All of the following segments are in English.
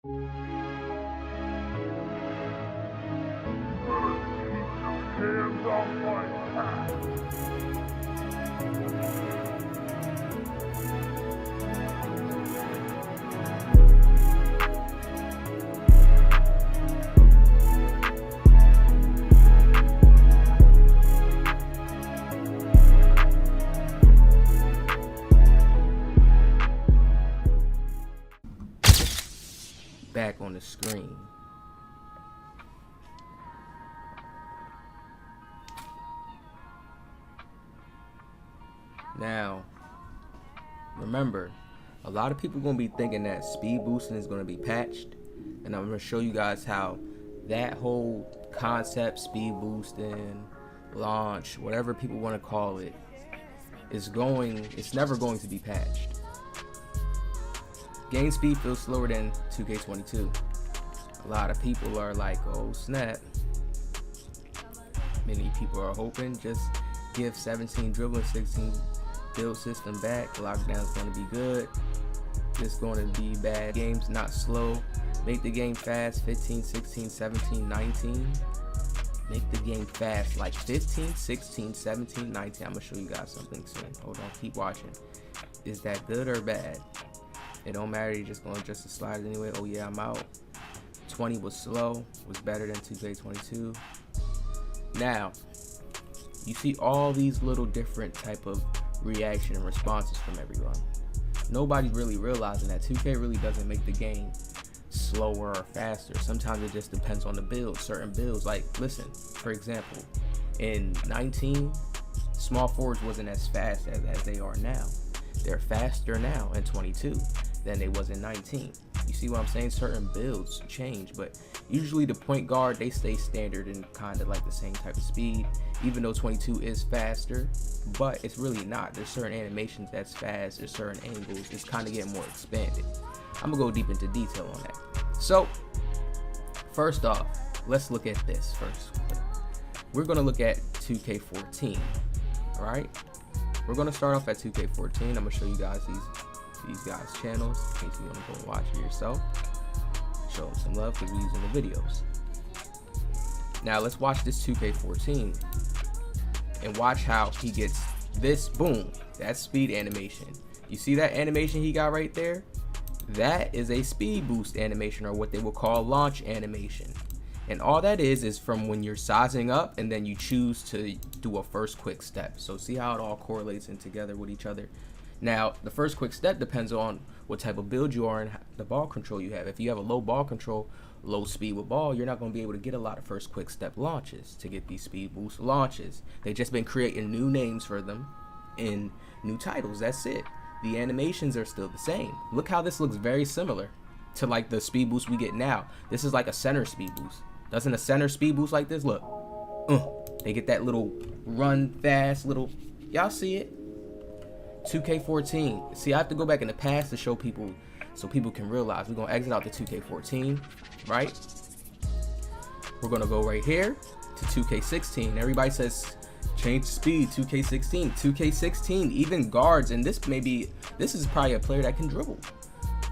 Hands off my pack. Back on the screen. Now, remember, a lot of people gonna be thinking that speed boosting is gonna be patched, and I'm gonna show you guys how that whole concept, speed boosting, launch, whatever people want to call it, it's never going to be patched. Game speed feels slower than 2K22. A lot of people are like, oh snap. Many people are hoping just give 17 dribbling, 16 build system back. Lockdown's going to be good. It's going to be bad. Game's not slow. Make the game fast. 15, 16, 17, 19. Make the game fast like 15, 16, 17, 19. I'm going to show you guys something soon. Hold on, keep watching. Is that good or bad? It don't matter, you're just going to adjust the sliders anyway. Oh yeah, I'm out. 20 was slow, was better than 2K22. Now, you see all these little different type of reaction and responses from everyone. Nobody's really realizing that 2K really doesn't make the game slower or faster. Sometimes it just depends on the build. Certain builds, like, listen, for example, in 19, small forwards wasn't as fast as they are now. They're faster now in 22 than they was in 19. You see what I'm saying? Certain builds change, but usually the point guard, they stay standard and kind of like the same type of speed, even though 22 is faster, but it's really not. There's certain animations that's fast, there's certain angles, it's kind of getting more expanded. I'm gonna go deep into detail on that. So first off, let's look at this first. We're gonna look at 2K14, all right? We're gonna start off at 2K14. I'm gonna show you guys these guys' channels in case you wanna go and watch it yourself. Show them some love because we're using the videos. Now let's watch this 2K14 and watch how he gets this, boom, that speed animation. You see that animation he got right there? That is a speed boost animation, or what they will call launch animation. And all that is from when you're sizing up and then you choose to do a first quick step. So see how it all correlates in together with each other. Now, the first quick step depends on what type of build you are and the ball control you have. If you have a low ball control, low speed with ball, you're not going to be able to get a lot of first quick step launches to get these speed boost launches. They've just been creating new names for them in new titles. That's it. The animations are still the same. Look how this looks very similar to like the speed boost we get now. This is like a center speed boost. Doesn't a center speed boost like this look? They get that little run fast little, y'all see it? 2K14. See, I have to go back in the past to show people so people can realize. We're gonna exit out the 2K14, right? We're gonna go right here to 2K16. Everybody says change speed, 2K16, 2K16, even guards, and this is probably a player that can dribble.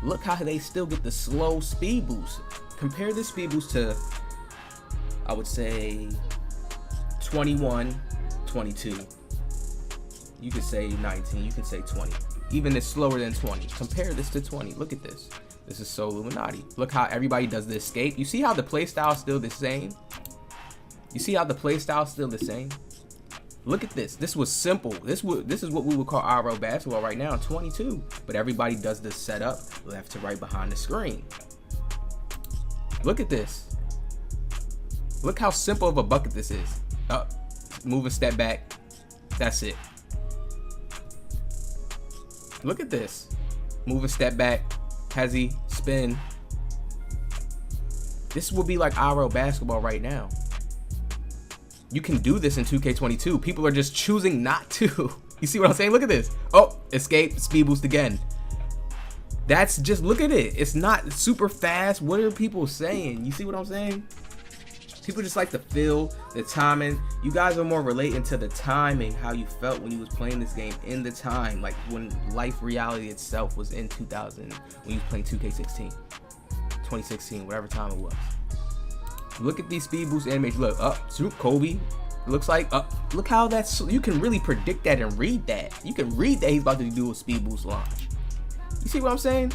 Look how they still get the slow speed boost. Compare this speed boost to, I would say, 21, 22. You could say 19, you could say 20. Even it's slower than 20. Compare this to 20. Look at this. This is so Illuminati. Look how everybody does the escape. You see how the play style is still the same? You see how the play style is still the same? Look at this. This was simple. This is what we would call IRL basketball right now in 22. But everybody does this setup left to right behind the screen. Look at this. Look how simple of a bucket this is. Up, move a step back. That's it. Look at this. Move a step back. Hezzy, spin. This would be like IRL basketball right now. You can do this in 2K22. People are just choosing not to. You see what I'm saying? Look at this. Oh, escape, speed boost again. That's just, look at it. It's not super fast. What are people saying? You see what I'm saying? People just like to feel the timing. You guys are more relating to the timing, how you felt when you was playing this game in the time, like when life reality itself was in 2000, when you was playing 2K16. 2016, whatever time it was. Look at these speed boost animations. Look, up, shoot, Kobe. Looks like, look how that's, you can really predict that and read that. You can read that he's about to do a speed boost launch. You see what I'm saying?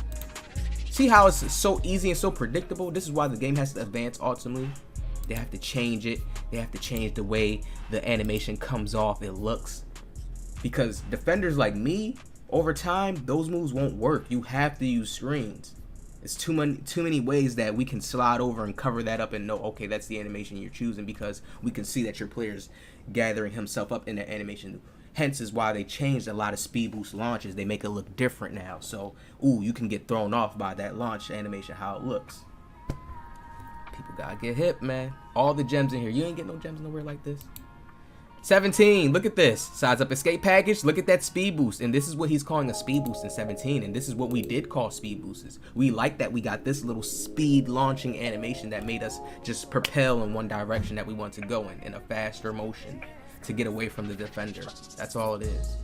See how it's so easy and so predictable? This is why the game has to advance ultimately. They have to change it. They have to change the way the animation comes off, it looks. Because defenders like me, over time, those moves won't work. You have to use screens. It's too many ways that we can slide over and cover that up and know, okay, that's the animation you're choosing, because we can see that your player's gathering himself up in the animation. Hence is why they changed a lot of speed boost launches. They make it look different now. So, ooh, you can get thrown off by that launch animation, how it looks. People gotta get hip, man. All the gems in here. You ain't get no gems nowhere like this. 17, look at this. Size up escape package. Look at that speed boost. And this is what he's calling a speed boost in 17. And this is what we did call speed boosts. We like that we got this little speed launching animation that made us just propel in one direction that we want to go in a faster motion to get away from the defender. That's all it is.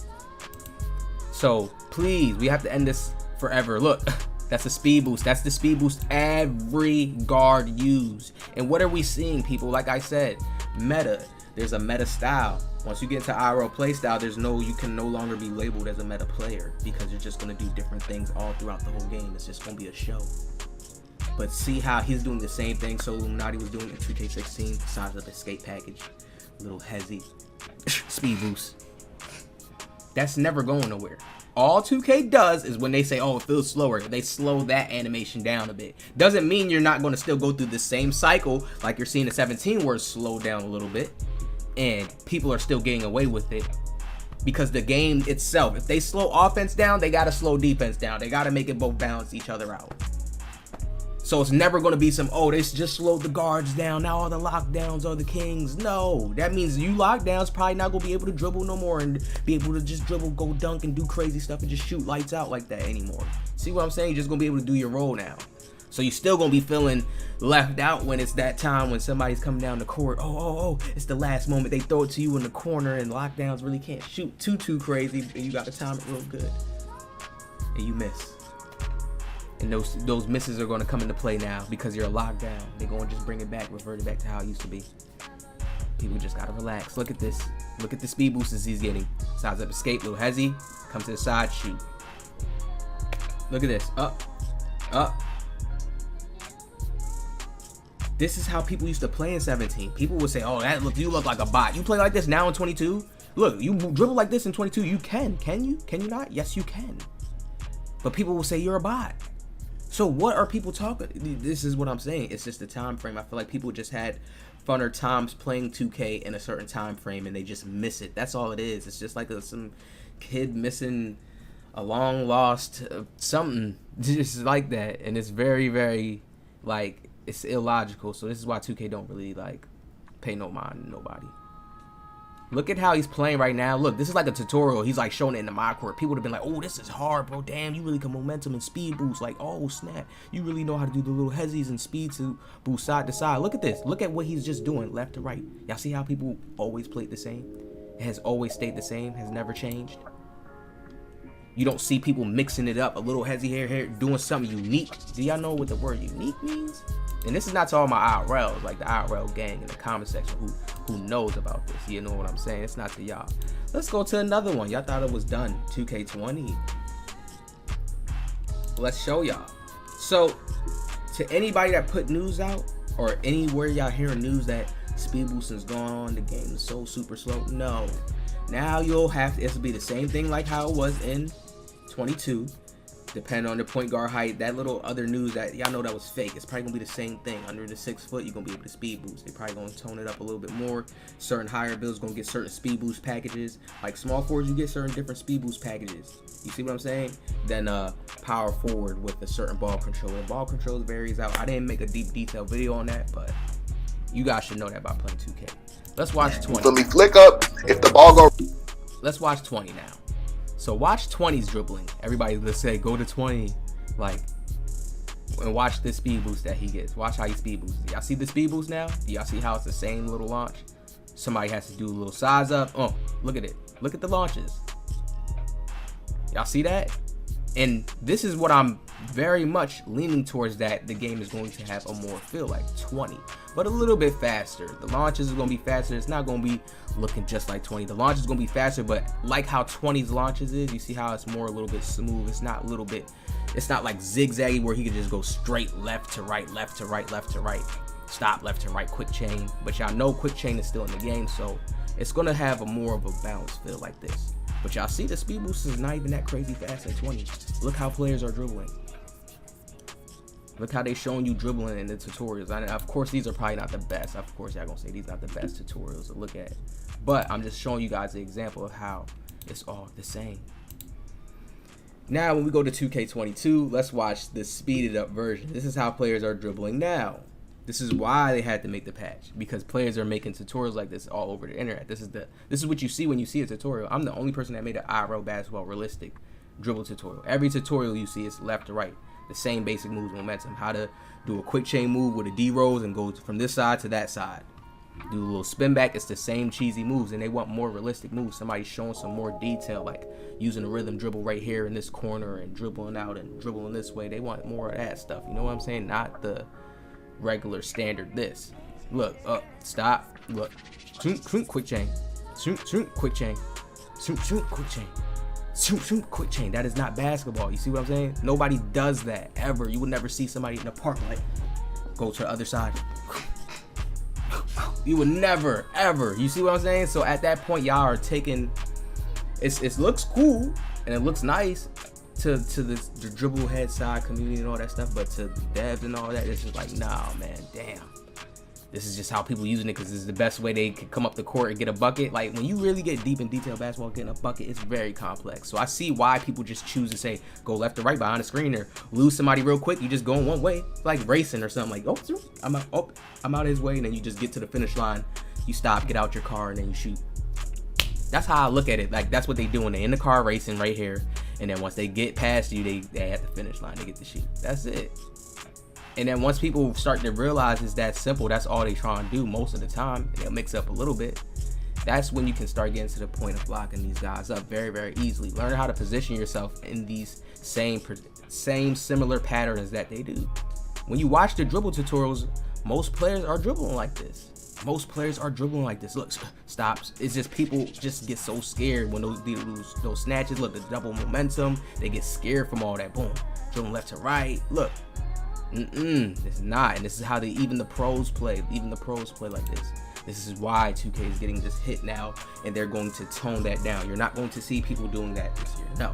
So please, we have to end this forever. Look, that's a speed boost. That's the speed boost every guard use. And what are we seeing, people? Like I said, meta. There's a meta style. Once you get into IRL play style, you can no longer be labeled as a meta player, because you're just going to do different things all throughout the whole game. It's just going to be a show. But see how he's doing the same thing so Illuminati was doing in 2K16. Size up escape package. Little hezzy. Speed boost. That's never going nowhere. All 2K does is when they say, oh, it feels slower, they slow that animation down a bit. Doesn't mean you're not going to still go through the same cycle like you're seeing in 17 where it's slowed down a little bit. And people are still getting away with it because the game itself, if they slow offense down, they got to slow defense down. They got to make it both balance each other out. So it's never going to be some, oh, they just slowed the guards down, now all the lockdowns are the kings. No, that means you lockdowns probably not going to be able to dribble no more and be able to just dribble, go dunk and do crazy stuff and just shoot lights out like that anymore. See what I'm saying? You're just going to be able to do your role now. So you're still going to be feeling left out when it's that time when somebody's coming down the court. Oh, it's the last moment. They throw it to you in the corner and lockdowns really can't shoot too crazy. And you got to time it real good. And you miss. And those misses are going to come into play now because you're locked down. They're going to just bring it back, revert it back to how it used to be. People just got to relax. Look at this. Look at the speed boosts he's getting. Size up escape, little hezzy. Come to the side, shoot. Look at this. Up. This is how people used to play in 17. People would say, oh, you look like a bot. You play like this now in 22? Look, you dribble like this in 22. You can you? Can you not? Yes, you can. But people will say you're a bot. So what are people talking? This is what I'm saying. It's just the time frame. I feel like people just had funner times playing 2K in a certain time frame and they just miss it. That's all it is. It's just like some kid missing a long lost something just like that. And it's very, very like, it's illogical. So this is why 2K don't really like pay no mind to nobody. Look at how he's playing right now. Look, this is like a tutorial. He's like showing it in the mod court. People would have been like, oh, this is hard, bro. Damn, you really can momentum and speed boost. Like, oh, snap. You really know how to do the little hezzies and speed to boost side to side. Look at this. Look at what he's just doing left to right. Y'all see how people always played the same? It has always stayed the same. Has never changed. You don't see people mixing it up. A little hezzy here, doing something unique. Do y'all know what the word unique means? And this is not to all my IRLs, like the IRL gang in the comment section who knows about this. You know what I'm saying? It's not to y'all. Let's go to another one. Y'all thought it was done. 2K20. Let's show y'all. So, to anybody that put news out, or anywhere y'all hearing news that speed boosting is going on, the game is so super slow. No. Now you'll have to, it'll be the same thing like how it was in 22. Depending on the point guard height, that little other news that y'all know that was fake. It's probably gonna be the same thing. Under the 6 foot, you're gonna be able to speed boost. They're probably gonna tone it up a little bit more. Certain higher builds gonna get certain speed boost packages. Like small forwards, you get certain different speed boost packages. You see what I'm saying? Then power forward with a certain ball control. The ball control varies out. I didn't make a deep detailed video on that, but you guys should know that by playing 2K. Let's watch 20. Let me flick up if the ball go. Let's watch 20 now. So watch 20's dribbling. Everybody, let's say go to 20, like, and watch this speed boost that he gets. Watch how he speed boosts. Y'all see the speed boost now? Do y'all see how it's the same little launch? Somebody has to do a little size up. Oh, look at it. Look at the launches. Y'all see that? And this is what I'm very much leaning towards that the game is going to have a more feel like 20, but a little bit faster. The launches is going to be faster. It's not going to be looking just like 20. The launch is going to be faster, but like how 20's launches is, you see how it's more a little bit smooth. It's not a little bit, it's not like zigzaggy where he could just go straight left to right, left to right, left to right, stop, left to right, quick chain. But y'all know quick chain is still in the game, so it's going to have a more of a balanced feel like this. But y'all see the speed boost is not even that crazy fast at 20. Look how players are dribbling. Look how they showing you dribbling in the tutorials. And of course, these are probably not the best. Of course, y'all gonna say these are not the best tutorials to look at. But I'm just showing you guys the example of how it's all the same. Now, when we go to 2K22, let's watch the speeded up version. This is how players are dribbling now. This is why they had to make the patch, because players are making tutorials like this all over the internet. This is what you see when you see a tutorial. I'm the only person that made an IRL basketball realistic dribble tutorial. Every tutorial you see is left to right, the same basic moves, momentum, how to do a quick chain move with a D rolls and go from this side to that side. Do a little spin back. It's the same cheesy moves, and they want more realistic moves. Somebody showing some more detail, like using a rhythm dribble right here in this corner and dribbling out and dribbling this way. They want more of that stuff. You know what I'm saying? Not the regular standard this. Look, up, stop, look, quick chain, quick chain, quick chain, quick chain. That is not basketball. You see what I'm saying? Nobody does that ever. You would never see somebody in the park like go to the other side. You would never ever. You see what I'm saying? So at that point, y'all are taking, it looks cool and it looks nice to the dribble head side community and all that stuff, but to devs and all that, it's just like, nah, man, damn. This is just how people using it because it's the best way they can come up the court and get a bucket. Like, when you really get deep in detail basketball, getting a bucket, it's very complex. So I see why people just choose to say, go left or right behind the screen or lose somebody real quick. You just go in one way, like racing or something. Like, I'm out his way, and then you just get to the finish line. You stop, get out your car, and then you shoot. That's how I look at it. Like, that's what they doing. They in the car racing right here. And then once they get past you, they at the finish line, they get the shoot. That's it. And then once people start to realize it's that simple, that's all they try and do most of the time. They'll mix up a little bit. That's when you can start getting to the point of locking these guys up very, very easily. Learn how to position yourself in these same similar patterns that they do. When you watch the dribble tutorials, most players are dribbling like this. Most players are dribbling like this. Look, stops. It's just people just get so scared when those snatches. Look, the double momentum. They get scared from all that. Boom, dribbling left to right. Look, it's not. And this is how even the pros play. Even the pros play like this. This is why 2K is getting this hit now, and they're going to tone that down. You're not going to see people doing that this year. No.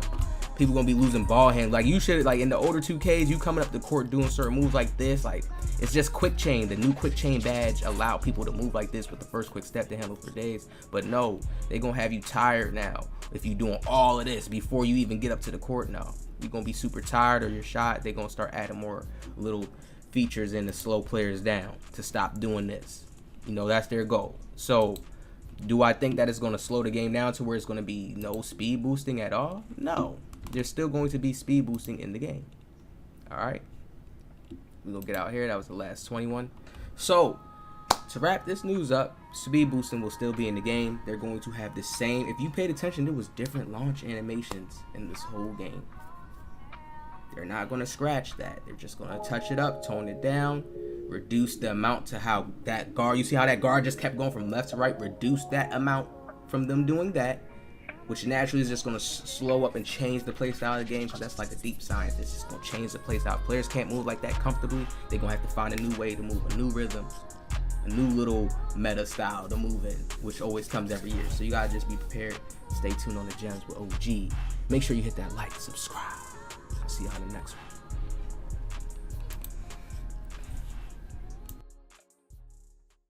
People gonna be losing ball hands. Like, you should, like in the older 2Ks, you coming up the court doing certain moves like this, like it's just quick chain. The new quick chain badge allowed people to move like this with the first quick step to handle for days. But no, they gonna have you tired now if you doing all of this before you even get up to the court. Now you're gonna be super tired, or your shot, they gonna start adding more little features in to slow players down to stop doing this. You know, that's their goal. So do I think that it's gonna slow the game down to where it's gonna be no speed boosting at all? No. There's still going to be speed boosting in the game. All right, we're gonna get out here. That was the last 21. So to wrap this news up, speed boosting will still be in the game. They're going to have the same. If you paid attention, there was different launch animations in this whole game. They're not going to scratch that. They're just going to touch it up, tone it down, reduce the amount to how that guard, you see how that guard just kept going from left to right, reduce that amount from them doing that, which naturally is just going to slow up and change the play style of the game, because that's like a deep science. It's just going to change the play style. Players can't move like that comfortably. They're going to have to find a new way to move, a new rhythm, a new little meta style to move in, which always comes every year. So you got to just be prepared. Stay tuned on the Gems with OG. Make sure you hit that like, subscribe. I'll see y'all in the next one.